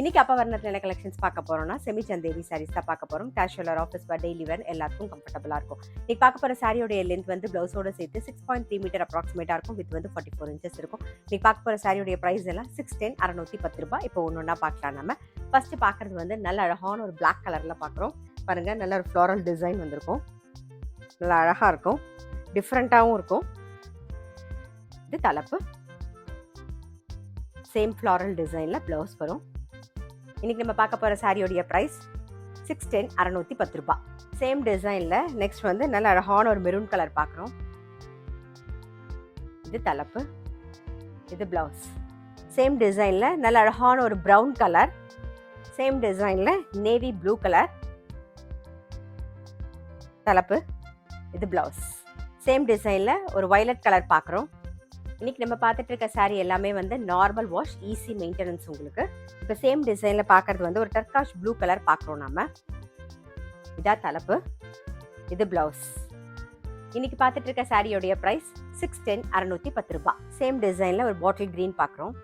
இன்னைக்கு அப்பா வர்ணத்தில் என்ன கலெக்ஷன்ஸ் பார்க்க போறோம்னா செமி சந்தேரி சாரீஸ் தான் பார்க்க போறோம். கேஷுவலர் ஆஃபீஸ் வேர் டெய்லி வேர் எல்லாத்துக்கும் கம்ஃபர்டபுளாக இருக்கும். இன்னைக்கு பார்க்க போகிற சாரியோடைய லென்த் வந்து பிளவுஸோட சேர்த்து 6.3 மீட்டர் அப்ராக்சிமேட்டாக இருக்கும். வித் வந்து 44 இன்ச்சஸ் இருக்கும். இன்னைக்கு பார்க்க போகிற சாரியோடைய ப்ரைஸ் எல்லாம் 610 610 ரூபாய். இப்போ ஒன்று ஒன்றா பார்க்கலாம். நம்ம ஃபர்ஸ்ட் பார்க்குறது வந்து நல்ல அழகான ஒரு பிளாக் கலரில் பார்க்குறோம். பாருங்கள், நல்ல ஒரு ஃப்ளாரல் டிசைன் வந்திருக்கும். நல்லா அழகாக இருக்கும், டிஃப்ரெண்ட்டாகவும் இருக்கும். இது தலைப்பு, சேம் ஃப்ளாரல் டிசைனில் ப்ளவுஸ் வரும். இன்னைக்கு நம்ம பார்க்க போகிற சாரியோடைய ப்ரைஸ் 610 610 ரூபாய். சேம் டிசைனில் நெக்ஸ்ட் வந்து நல்ல அழகான ஒரு மெரூன் கலர் பார்க்குறோம். இது தலைப்பு, இது ப்ளவுஸ். சேம் டிசைனில் நல்ல அழகான ஒரு ப்ரௌன் கலர், சேம் டிசைனில் நேவி ப்ளூ கலர் தலைப்பு, இது ப்ளவுஸ். சேம் டிசைனில் ஒரு வயலட் கலர் பார்க்குறோம். இன்றைக்கி நம்ம பார்த்துட்டு இருக்க சாரீ எல்லாமே வந்து நார்மல் வாஷ், ஈஸி மெயின்டெனன்ஸ் உங்களுக்கு. இப்போ சேம் டிசைனில் பார்க்குறது வந்து ஒரு டர்காஷ் ப்ளூ கலர் பார்க்குறோம் நம்ம. இதான் தலைப்பு, இது ப்ளவுஸ். இன்றைக்கி பார்த்துட்டு இருக்க சாரியோடைய ப்ரைஸ் 610 610 ரூபாய். சேம் டிசைனில் ஒரு பாட்டில் க்ரீன் பார்க்குறோம்.